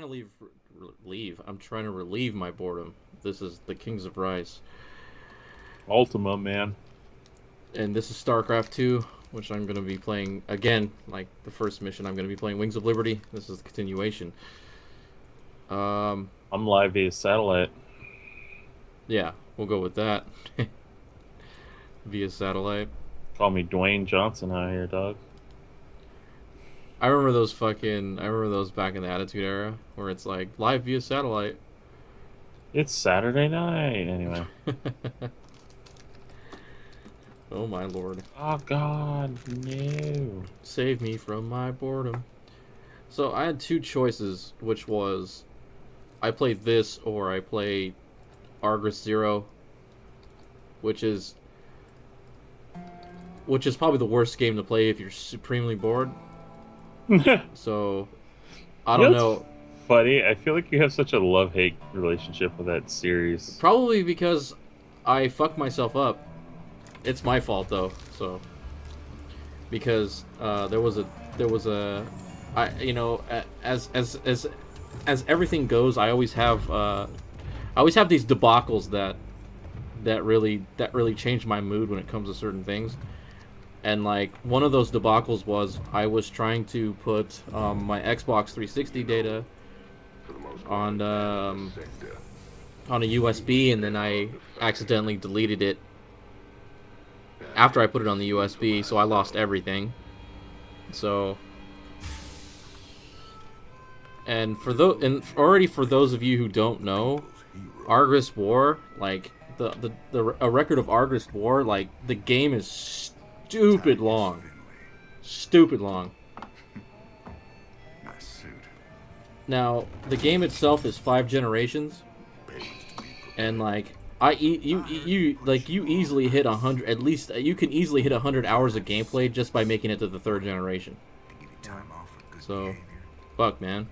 to leave. I'm trying to relieve my boredom. This is the Kings of Rise, Ultima, man. and this is Starcraft 2, which I'm going to be playing again. Like the first mission, I'm going to be playing Wings of Liberty. This is the continuation. Um, I'm live via satellite. yeah, we'll go with that via satellite. Call me Dwayne Johnson out here, dog. I remember those back in the Attitude Era where it's like live via satellite. It's Saturday night. Anyway. Oh my lord. Oh, God. No. Save me from my boredom. So I had two choices, which was I play this or I play Argus Zero, which is probably the worst game to play if you're supremely bored. You So I know don't what's know. funny? I feel like you have such a love-hate relationship with that series. Probably because I fucked myself up. It's my fault though. So because there was a I you know as everything goes, I always have these debacles that really change my mood when it comes to certain things. And like one of those debacles was I was trying to put my Xbox 360 data on on a USB, and then I accidentally deleted it after I put it on the USB, so I lost everything. So, and already for those of you who don't know, Argus War, like the a record of Argus War, like the game is stupid long, stupid long. Now the game itself is 5 generations, and like you easily hit 100, at least you can easily hit 100 hours of gameplay just by making it to the third generation. So, fuck man.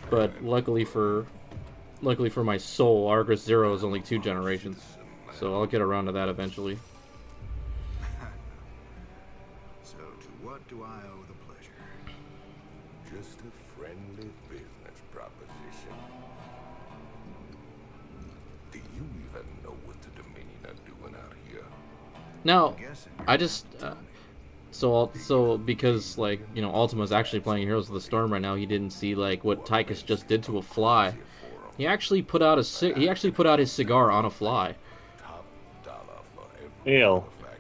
But luckily for my soul, Argus Zero is only 2 generations, so I'll get around to that eventually. So, to what do I owe the pleasure? Just a friendly business proposition. Do you even know what the Dominion are doing out here? Now, I just so because like Ultima's actually playing Heroes of the Storm right now, he didn't see like what Tychus just did to a fly. He actually put out his cigar on a fly, Top dollar for every Ew. artifact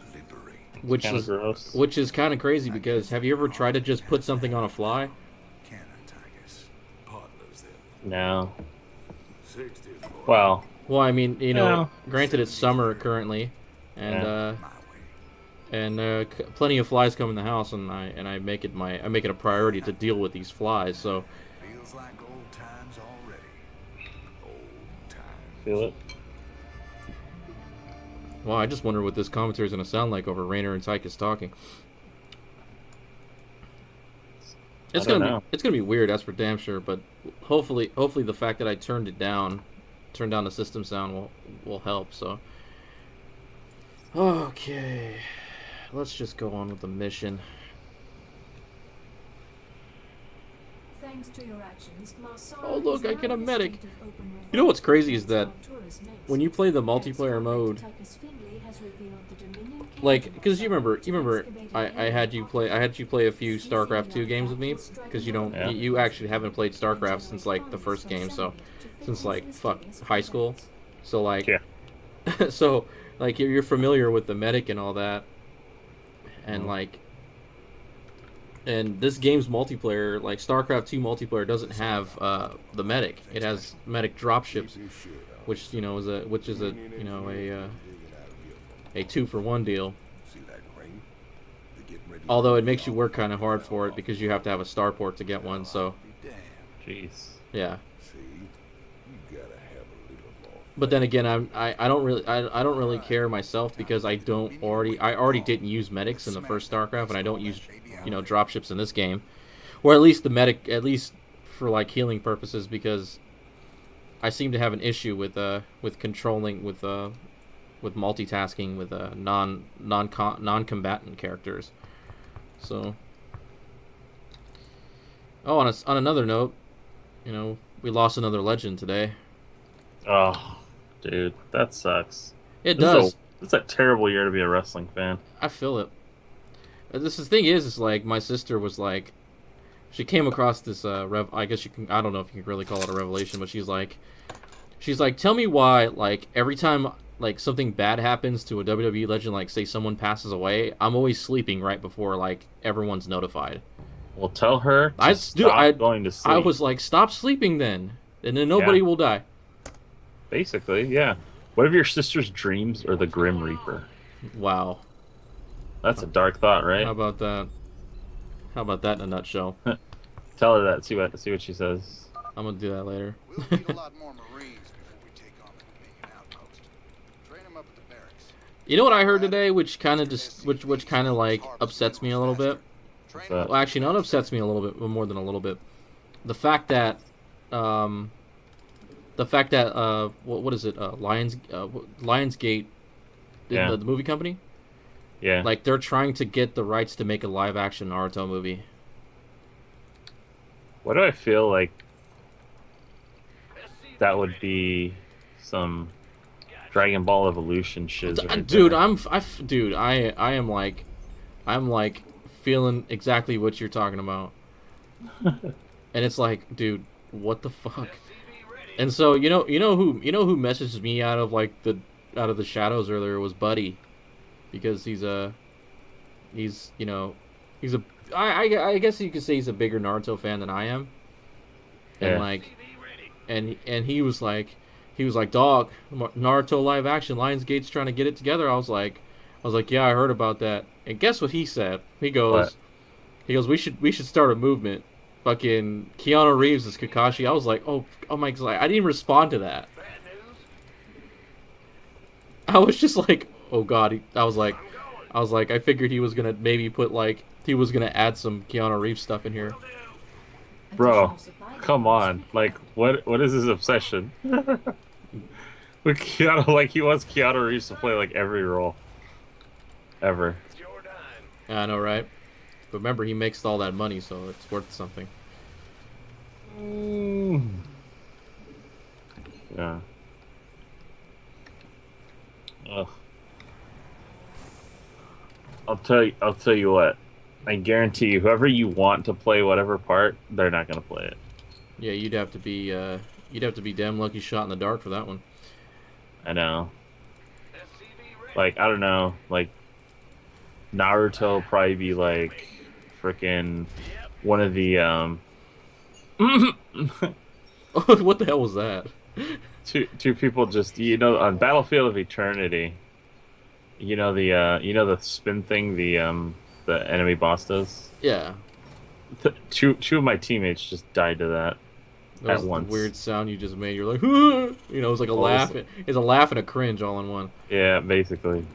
we liberate. It's which kind of is gross. which is kind of crazy because have you ever tried to just put something on a fly? Can I, Tigus? Partners then. No. 60 for Well, Well, I mean, no. granted it's summer currently, and Yeah. My way. plenty of flies come in the house, and I make it a priority to deal with these flies. So Feels like old times already. old time. Feel it. well, I just wonder what this commentary is going to sound like over Rainer and Tychus talking. I don't know. It's gonna be weird, that's for damn sure. But hopefully the fact that I turned down the system sound will help. So okay, let's just go on with the mission. Thanks to your actions, Marsala Oh look, is I now get a in medic. state of open You know what's revolt crazy is against that Arcturus next. when you play the multiplayer Ex-convict mode, Tychus Finley has revealed the Dominion like, came to because Marsala you remember, to excavate I an had you play a few Seizing StarCraft the 2 games with me, artifact will because strike Yeah. you actually haven't played and StarCraft generate since like the funds first for game, so assembly to since fit like his fuck mysterious high school, projects. so like Yeah. so like you're familiar with the medic and all that, and Mhm. like and this game's multiplayer, like StarCraft 2 multiplayer, doesn't have the medic. It has medic dropships, Keep your shit on. which is a a 2-for-1 deal. See that crane? They're getting ready to Although it move makes you all work the kind of hard for it off because you have to have a starport to get one. So Be damned. Jeez. yeah. See? You gotta have a little more. But then again, I don't really care myself because I already didn't use medics in the first StarCraft, and I don't use dropships in this game, or at least the medic, at least for like healing purposes, because I seem to have an issue with controlling with multitasking with non combatant characters. So Oh, on another note, we lost another legend today. Oh, dude, that sucks. It This is a does. this is a terrible year to be a wrestling fan. I feel it. This the thing is like my sister was like, she came across this I guess you can. I don't know if you can really call it a revelation, but she's like, tell me why like every time like something bad happens to a WWE legend, like say someone passes away, I'm always sleeping right before like everyone's notified. Well, tell her to I do. stop going to I sleep. was like, stop sleeping then, and then Yeah, nobody will die. basically, yeah. What if your sister's dreams are the Grim Reaper? Wow. That's a dark thought, How right? about that? How about that in a nutshell? Tell her that. See what she says. I'm gonna do that later. We'll need a lot more Marines before we take on the Dominion outpost. Train them up at the barracks. You know what I heard today, which kind of just which kind of like upsets me a little bit. What's Train 'em that? Well, actually, not upsets me a little bit, but more than a little bit. The fact that, um, what is it? Lionsgate, Yeah, the movie company, yeah. like they're trying to get the rights to make a live action Naruto movie. What do I feel like that would be some Dragon Ball Evolution shiz right Dude, there. dude, I am like, I'm like feeling exactly what you're talking about, and it's like, dude, what the fuck? And so you know who messaged me out of the shadows earlier was Buddy, because he's he's a I guess you could say he's a bigger Naruto fan than I am, and Yeah. like and he was like, dog, Naruto live action, Lionsgate's trying to get it together. I was like, yeah, I heard about that. And guess what he said? He What? goes, we should start a movement. Fucking Keanu Reeves is Kakashi. I was like, oh my god, I didn't even respond to that. I was just like, oh god. I figured he was gonna maybe put like he was gonna add some Keanu Reeves stuff in here. Bro, Additional supply come depots on. Like, required. what is his obsession? With Keanu, like he wants Keanu Reeves to play like every role ever. I know, right? But remember, he makes all that money, so it's worth something. Mm. Yeah. Ugh. I'll tell you what. I guarantee you, whoever you want to play whatever part, they're not gonna play it. Yeah, you'd have to be damn lucky shot in the dark for that one. I know. Like, I don't know. Like Naruto will probably be like freaking one of the What the hell was that? two people just on Battlefield of Eternity. The spin thing the enemy boss does. Yeah, Two of my teammates just died to that that at was the once. weird sound you just made. You're like, it was like a Well, laugh. It's a laugh and a cringe all in one. yeah, basically.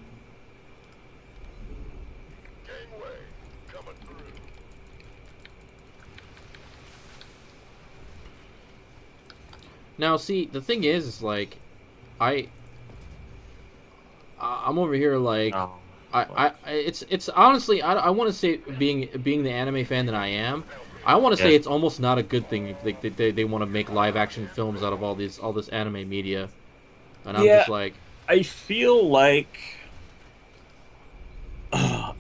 Now, see, the thing is like, I, I'm over here like, Oh, it's honestly, I want to say being the anime fan that I am, I want to yeah, say it's almost not a good thing if they want to make live action films out of all this anime media, and I'm yeah. just like, I feel like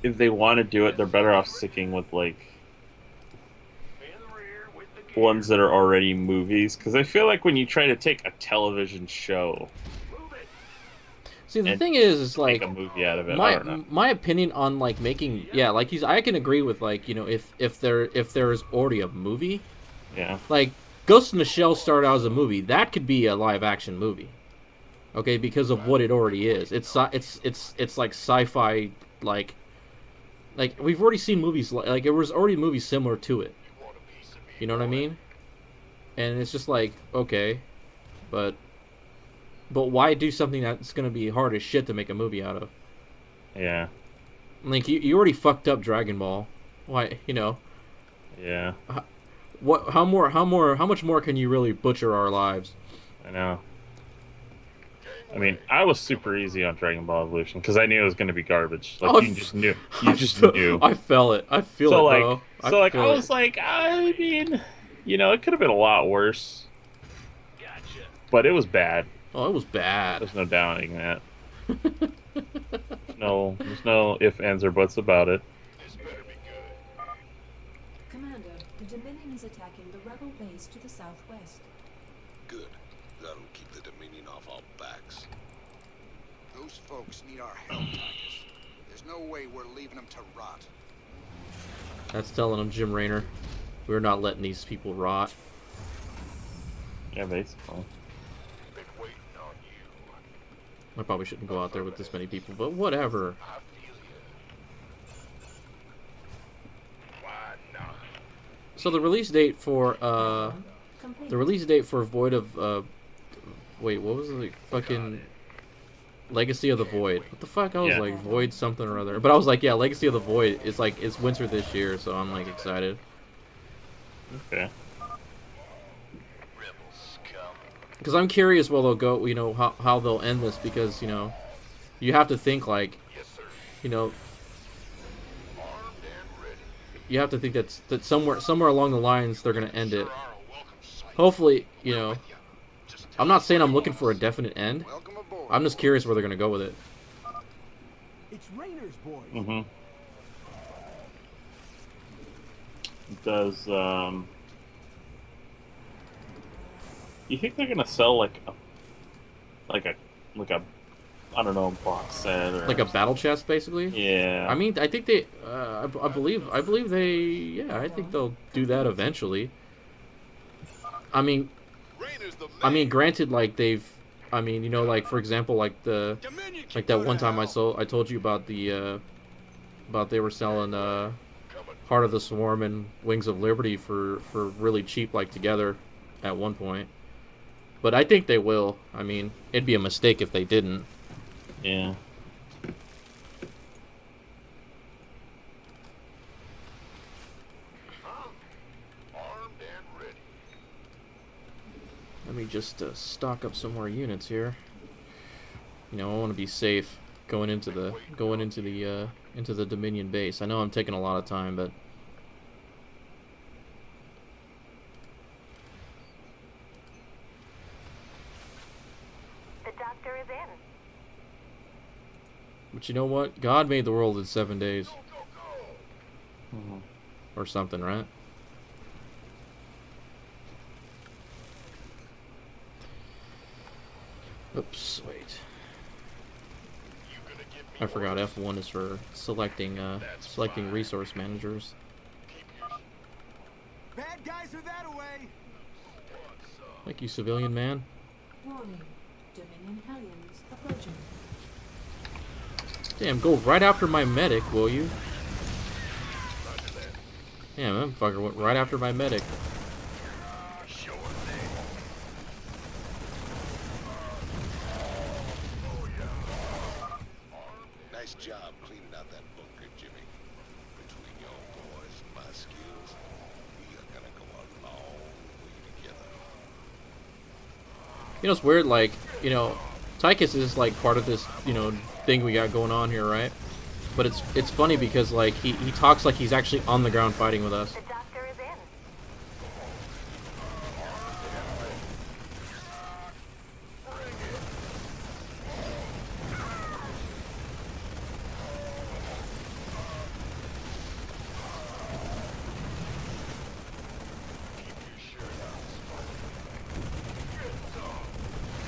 if they want to do it, they're better off sticking with like ones that are already movies. Because I feel like when you try to take a television show see, the and thing is make like a movie out of it, I my don't know. my opinion on like making, yeah, like I can agree with like if there is already a movie, Yeah, like Ghost in the Shell started out as a movie, that could be a live action movie, okay, because of what it already is. It's like sci-fi, like we've already seen movies like there was already movies similar to it. You know what I mean? And it's just like, okay, but why do something that's gonna be hard as shit to make a movie out of? yeah, Like you already fucked up Dragon Ball. Why, yeah. what? How much more can you really butcher our lives? I know. I mean, I was super easy on Dragon Ball Evolution because I knew it was going to be garbage. Like Oh, you just knew. You just knew. I felt it. I feel So it, like, bro. I so like, I feel it. was like, I mean, it could have been a lot worse, but it was bad. Oh, it was bad. There's no doubting that. There's no ifs, ands, or buts about it. Commander, the Dominion is attacking the rebel base to the southwest. Good. That'll keep the Dominion off our backs. Those folks need our help, Titus. There's no way we're leaving them to rot. That's telling him, Jim Raynor. We're not letting these people rot. Yeah, basically. Been waiting on you. I probably shouldn't go out there with this many people, but whatever. I feel you. Why not? So the release date for Complete. the release date for Void of wait, what was it? Fucking Legacy of the Void. What the fuck? I was Yeah. like Void something or other. But I was like, yeah, Legacy of the Void is like it's winter this year, so I'm like excited. Okay. Because I'm curious where they'll go, how they'll end this, because, you have to think like, you know, you have to think that somewhere along the lines they're gonna end it. Hopefully, I'm not saying I'm looking for a definite end. Welcome aboard. I'm just curious where they're gonna go with it. It's Raynor's boys. Mm-hmm. Does you think they're gonna sell like a I don't know, box set or Like a battle chest, basically. Yeah. I mean, I think they, I believe they, yeah, I think they'll do that eventually. I mean, granted, like like for example, like that one time I told you about about they were selling Heart of the Swarm and Wings of Liberty for really cheap, like together, at one point. But I think they will. I mean, it'd be a mistake if they didn't. Yeah. Armed and ready. Let me just stock up some more units here. I want to be safe going into the Dominion base. I know I'm taking a lot of time, but The doctor is in. you know what? God made the world in 7 days Mhm. or something, right? Oops, wait. I forgot F1 is for selecting resource managers. Bad guys are that away. Thank you, civilian man. Warning. Dominion Hellions approaching. Damn, go right after my medic, will you? Damn, that fucker went right after my medic. Nice job cleaning out that bunker, Jimmy. Between your boys and my skills, we are gonna go a long way together. It's weird, like, Tychus is like part of this, thing we got going on here, right? But it's funny because like he talks like he's actually on the ground fighting with us. The doctor is in.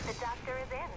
The doctor is in.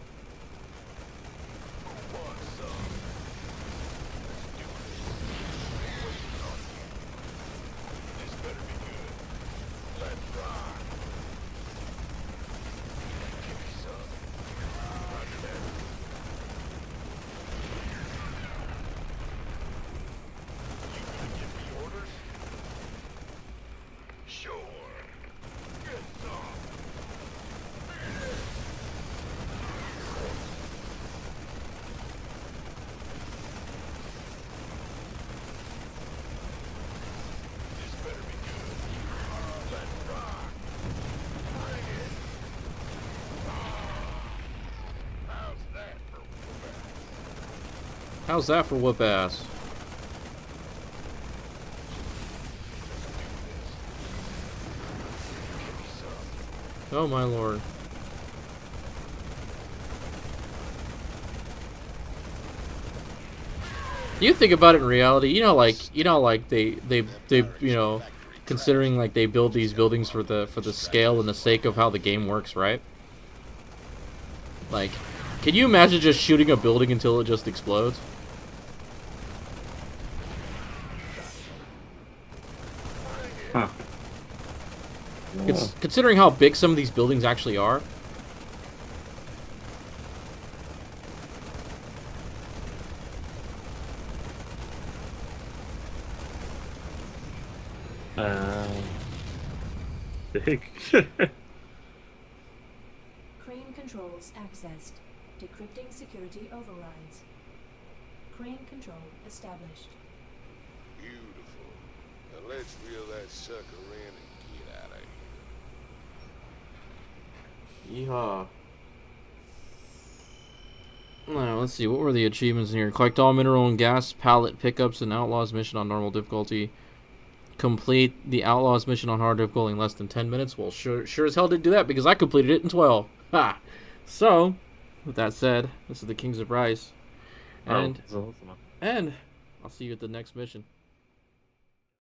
How's that for whoop ass? Oh my lord. You think about it in reality, like they considering like they build these buildings for the scale and the sake of how the game works, right? Like, can you imagine just shooting a building until it just explodes? Huh. Considering how big some of these buildings actually are. Big. Crane controls accessed. Decrypting security overrides. Crane control established. Beautiful. Now let's reel that sucker in and get out of here. Yeehaw. Now, let's see, what were the achievements in here? Collect all mineral and gas pallet pickups and Outlaws mission on normal difficulty. Complete the Outlaws mission on hard difficulty in less than 10 minutes. Well, sure as hell did do that because I completed it in 12. Ha! So, with that said, this is the Kings of Rice. And I'll see you at the next mission.